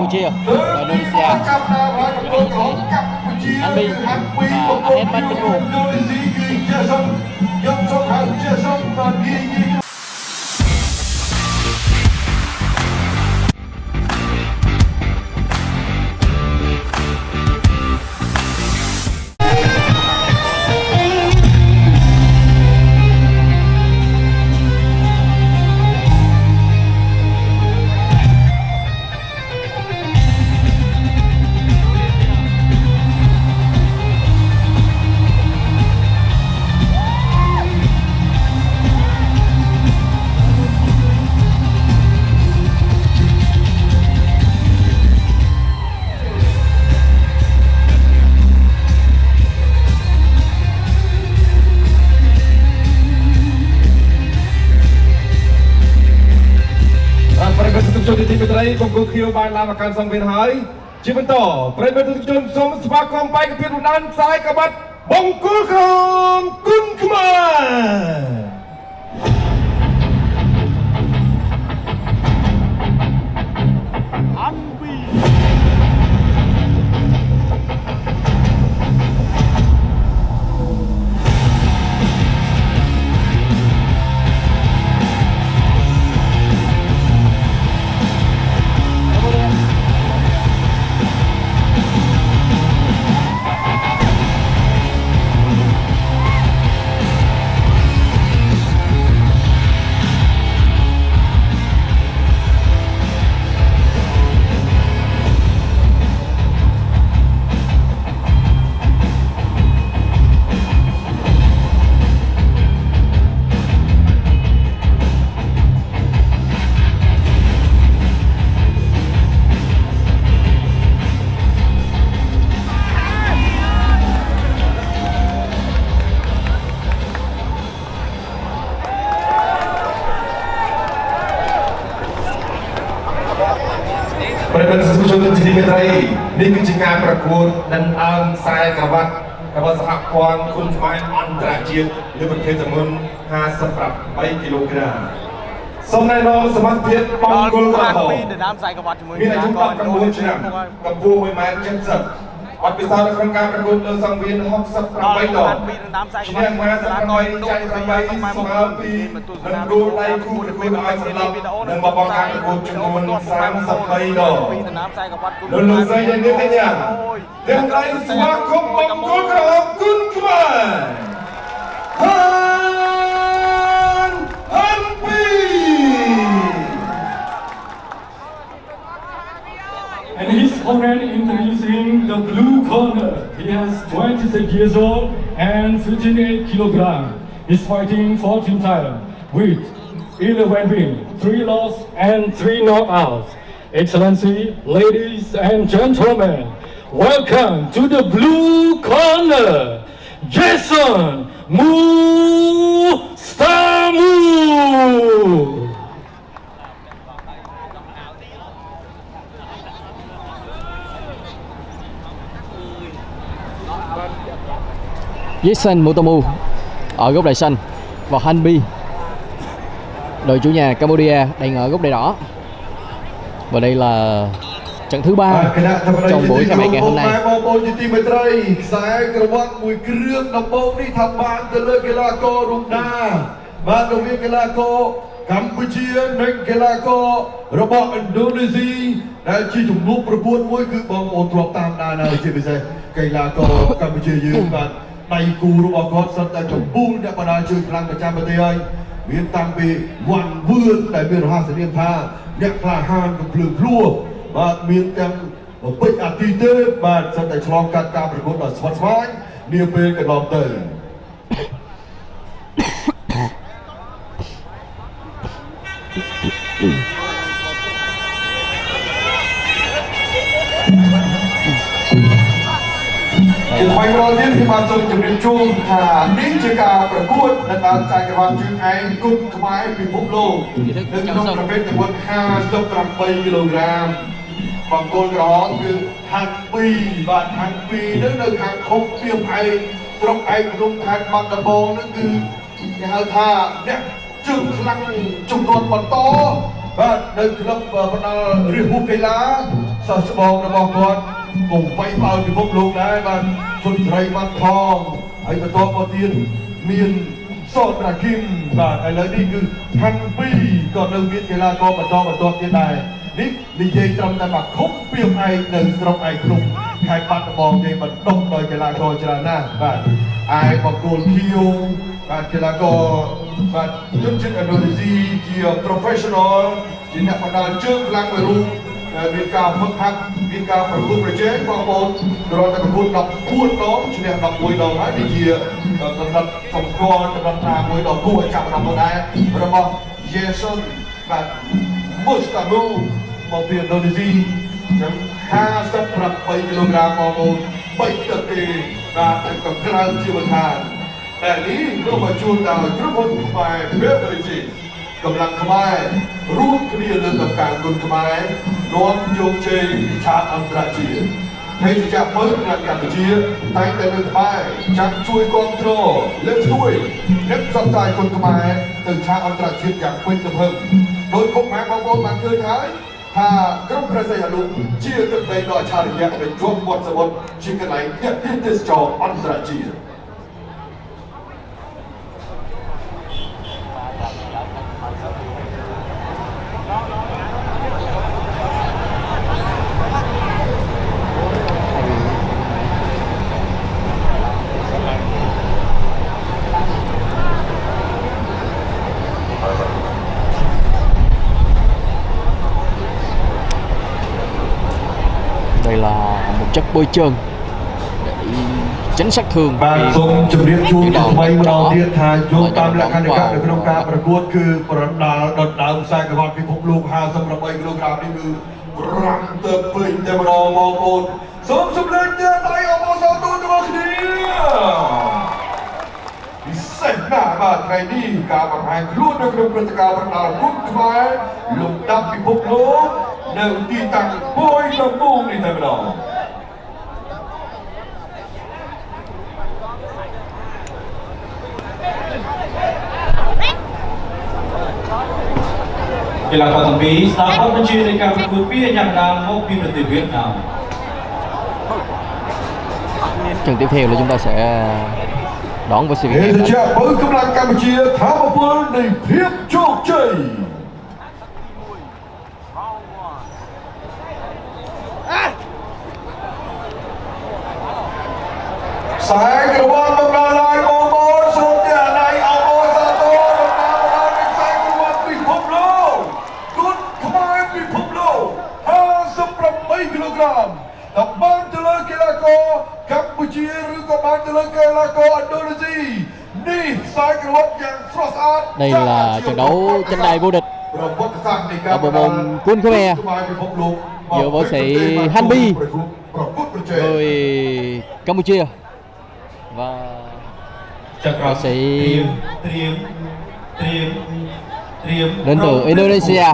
Campuchia và Indonesia. Anh Bi và hết bắt cái cuộc. Di tim Petrai Kongko Kio Ban Lamakan Sang Viên Hai Chỉ bên tỏประเด็นทุกชนสมสภาคมไปกับเพียรนันสายกบัดบงกุลคมกุนขมา ประเด็นสุดท้ายที่ไม่ได้นี่คือการประกวดดันอันสายกบัดกบัดสหกรณ์คุณหมายอันตรายจีนหรือประเทศจำนวน50 กิโลกรัมสมในน้องสมัครเพียรปองกุลกระหอบมีในชุมชนกัมพูชากัมพูไม่มาเช่นสัตว์อดพิสารครั้งการประกวดเรื่องสังเวียน60 ดอกเชียงมาสำคัญใจสบายสมาปีนักดูไล่คู่ประกวดมาสำหรับนักบอลการประกวดจำนวน30 ดอกลุงใจเย็นนิดนึงเนี่ยเรื่องไรสมาคมปองกุลกระหอบกุนขมาฮันปี And his opponent introducing the blue corner. He has 26 years old and 58 kilograms. He's fighting for team title with 11 wins, 3 losses and 3 knockouts. Excellency, ladies and gentlemen, welcome to the blue corner, Jason Mustamu. Jason Mustamu ở góc đài xanh và Han Bi, đội chủ nhà Cambodia đang ở góc đài đỏ. Và đây là trận thứ 3 trong buổi khai mạc ngày hôm nay. Campuchia និងកីឡាកររបស់ឥណ្ឌូនេស៊ីដែលជាជំនួបប្រកួតមួយគឺបងប្អូនធ្លាប់តាមដានហើយជាពិសេសកីឡាករកម្ពុជាយើងបាទដៃគូរបស់គាត់សុទ្ធតែកំពុងអ្នកបដាជើងខ្លាំងប្រចាំប្រទេសហើយមានតាំងពីវ៉ាន់វឿនដែលមានរហ័សនាមថាអ្នកក្លាហានកំភ្លើងភ្លោះបាទមានទាំងពេជ្រអាទិទេពបាទសុទ្ធតែឆ្លងកាត់ការប្រកួតដ៏ស្វិតស្វាញនាពេលកន្លងទៅ ជាថ្មីម្ដងទៀតខ្ញុំបានសូមជម្រាបជូនថានេះជាការប្រកួតដែលបានចែកក្រវ៉ាន់ជើងឯងគុណខ្មែរពិភពលោកនៅក្នុងប្រភេទចំនួន58 គីឡូក្រាមបង្គោលក្រហមគឺហាត់2បាទហាត់2នឹងនៅខាងខុសពីឯងស្រុកឯងក្នុងខេត្តបាត់ដំបងនឹងគឺគេហៅថាអ្នកជើងខ្លាំងជំនាន់បន្តបាទនៅក្លឹបបណ្ដាលរាជហូបកីឡា សិស្សច្បងរបស់គាត់ក៏វាយបើពិភពលោកដែរបាទជន់ត្រីបាត់ថងហើយបន្តមកទៀតមានសតរាគីមបាទឥឡូវនេះគឺហាន់ពីក៏នៅមានកីឡាករបន្តទៀតដែរនេះនិយាយត្រឹមតែមកខុបពីឯងនៅស្រុកឯកភ្នំខេត្តបាត់ដំបងទេបណ្ដុំដោយកីឡាករច្រើនណាស់បាទឯបង្គោលខៀវបាទកីឡាករបាទជនជាតិឥណ្ឌូនេស៊ីជា professional ជាអ្នកបណ្ដាលជើងខ្លាំងមួយរូបមានការហ្វឹកហាត់មានការប្រកួតប្រជែងបងប្អូនគ្រាន់តែប្រកួត14ដងឈ្នះ11ដងហើយនេះជាកំណត់សម្គាល់កំណត់ថាមួយដ៏គួរឲ្យចាប់អារម្មណ៍ដែររបស់ Jason បាទ Mustamu មកពីឥណ្ឌូនេស៊ីចឹង58គីឡូក្រាមបងប្អូន3ទឹកទេបាទទៅក្រៅជាមិនខានតែនេះក៏មកជួនដល់ក្រុមហ៊ុនខ្មែរ Beverage កម្លាំងខ្មែររួមគ្នាលើកកម្ពស់គុណខ្មែរនាំជោគជ័យឆាកអន្តរជាតិហើយជាចាប់មើលក្នុងកម្ពុជាតែងតែនៅក្បែរចាំជួយគ្រប់គ្រងលើកស្ទួយអ្នកផ្សព្វផ្សាយគុណខ្មែរទៅឆាកអន្តរជាតិយ៉ាងពេញទំហឹងដោយពុកម៉ែបងប្អូនបានឃើញហើយថាក្រុមព្រះសីហនុជាទឹកដីដ៏អច្ឆរិយៈដែលជាប់មាត់សមុទ្រជាកន្លែងទាក់ទាញទេសចរអន្តរជាតិđây là một chất bôi trơn để tránh sát thương បាទសូមជម្រាបជូនដល់ថ្មីម្ដងទៀតថាយោងតាមលក្ខន្តិកៈនៅក្នុងការប្រកួតគឺប្រដាល់ដុតដើមខ្សែក្រវ៉ាត់ពិភពលោក58គីឡូក្រាមនេះគឺប្រាំទៅពេញតែម្ដងបងប្អូនសូមសម្លេងទៀតដៃអបអរសាទរដល់គ្នាពិសេសណាស់បាទថ្ងៃនេះការបង្ហាញខ្លួននៅក្នុងព្រឹត្តិការណ៍ប្រដាល់គុណខ្មែរលំដាប់ពិភពលោកនៅទីតាំងបុយដំបូងនេះតែម្ដង កីឡាករទាំងពីរស្ដាប់បទបញ្ជានៃការប្រកួតពីអាជ្ញាកណ្ដាលមកពីប្រទេសវៀតណាម trận tiếp theo là chúng ta sẽ đón với sự việc ជាបើកម្លាំងកម្ពុជាថាមពលនៃភាពជោគជ័យ ខ្សែក្រវ៉ាត់មកដល់ហើយបងប្អូនសូមតែដៃអបអរសាទរដល់ដល់ខ្សែក្រវ៉ាត់ពិភពលោកគុណខ្មែរពិភពលោក58គីឡូក្រាមដល់បានទៅលើកីឡាករកម្ពុជាឬក៏បានទៅលើកីឡាករឥណ្ឌូនេស៊ីនេះខ្សែក្រវ៉ាត់យ៉ាងស្រស់ស្អាត đây là trận đấu tranh tài vô địch ប្រវត្តិសាស្ត្រនៃការ ở bộ môn Quân Khmer ពិភពលោក giữa võ sĩ Hanbi ប្រកួតប្រជែង người Campuchia và ចក្រ võ sĩ ត្រៀម đến từ Indonesia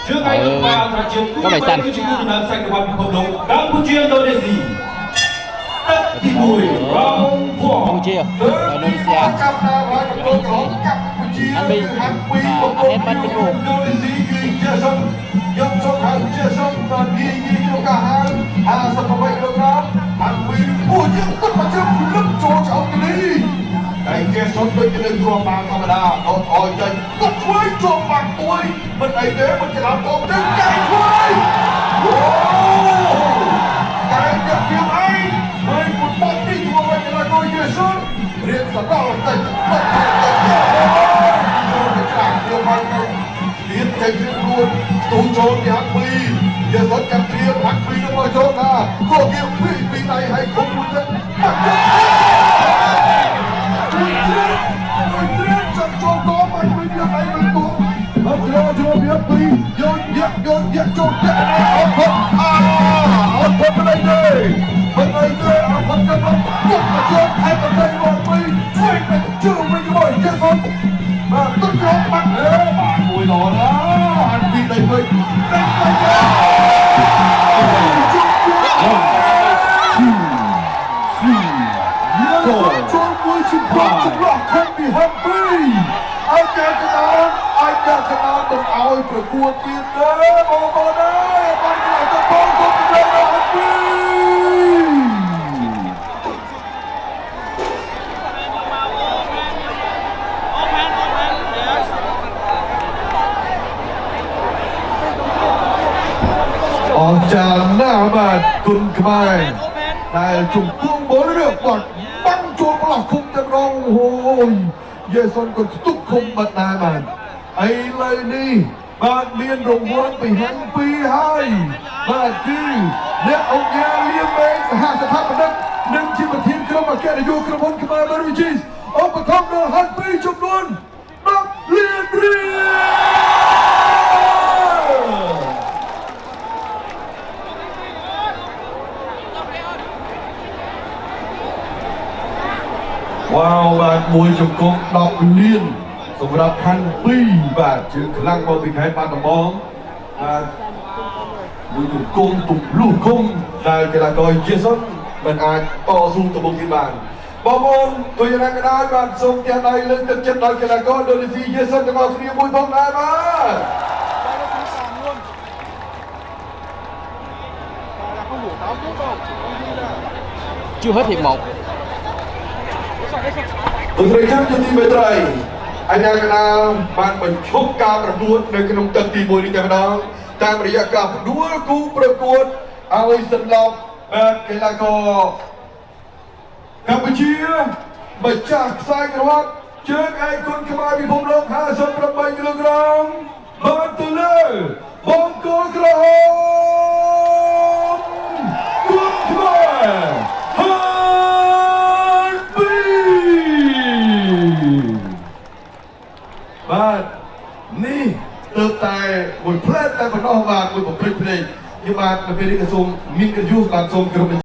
ជើងឯកក្បាលអន្តរជាតិគូនេះគឺជាគូដំណើរខ្សែក្រវ៉ាត់ពិភពលោកកម្ពុជាឥណ្ឌូនេស៊ីទឹកទី1 round 4 Campuchia và Indonesia ចាប់ដើមហើយប្រកួតក្រុមកម្ពុជាហាន់ពីបង្គោលឥណ្ឌូនេស៊ីគឺជាសុំយកសុំហើយជាសុំដល់និយាយក្នុងការហៅ58គីឡូក្រាមហាន់ពីពួកយើងទឹកមកជើងលឹកចូលឆ្អោតនេះតែជាសុំដូចនៅគ្រាប់បាល់ធម្មតាអត់អោយចេញគាត់ធ្វើជាប់បាក់មួយមិនអីទេមិនច្រឡំបងទៅចៃធ្វើអូតែយកពីអីមិនពុតបាត់ទីធ្វើឲ្យកីឡាករយេស៊ុនរៀនសកលតែបាត់ចូលទៅក្រាស់យកបានទៅរៀនចេញរៀនរួនទូចូលពីហាក់ពីយេស៊ុនកាត់ព្រៀបហាក់ពីនឹងមកចូលថាក៏គេពីដៃឲ្យគ្រប់មួយទៅបាត់មួយត្រៀមចាត់ចូលកបឲ្យវិញយកដៃមិនគោអត់ចូលវាពីយកចូលតែអត់ពុតមិនទេមិនទេអត់ពុតទៅពុតមកចូលឲ្យប្រទេសមកពីជួយទៅជឿវិញមកយេស៊ុនបាទទុកយកបាត់បាទមួយល្អណាស់អានពីដៃវិញដៃចូលមួយជិះបាត់ចម្លោះខំពីហាប់ពីឲ្យតែកណ្ដាលឲ្យតែកណ្ដាលទៅឲ្យប្រកួតទៀតទេបងប្អូនអើយបានទៅបង ออกจากหน้าบ้านคุณขมายแต่จุ่มกุ้งบอลเรือบอลบังโจมหลักคุมจะร้องโอ้ยเยสันก็ตุกคุมบัดนามันไอ้เลยนี่บ้านเรียนโรงวัลไปแห่งปีให้บ้านคือเนี่ยเอาแง่เลี้ยงเองสหสถาปนิกหนึ่งที่ประเทศกรมแกนยูกระพลขมายมาริจิสเอาประทองเดินหันปีจำนวนนักเรียนเรียนว้าวบาดมวยจงกบดอกเลียนสำหรับท่านปีบาดจึงคลั่งบอลติดให้ปานตะบองมวยจงกบตุกลูกคมได้กีฬากรเยสันมันอาจต่อสู้ตะบงที่บ้านบอลตัวยังไงก็ได้บาดส่งเตียนใดเล่นเต็มเจ็ดได้กีฬากรโดนซีเยสันจะมาเคลียร์มวยพร้อมได้มาchưa hết hiệp 1 ตัวเอกที่ไม่ไตรอันยังกันบ้านบรรชบการประกวดในขนมตันตีมวยนี่กันนะตามระยะการประกวดกูประกวดเอาไว้สำหรับกีฬากรกัมพูชีมาจากสายกระวัดเจอไอ้คนขมาพิภพโลก58 กิโลกรัมมาตัวเลยบอลโกกระหอบคุณขมาบ้านนี่เติบแต่บนเพลทแต่บนนอกบ้านบนเพลทยังบ้านมันเป็นกระทรวงมินกระยุสบางทรงกระ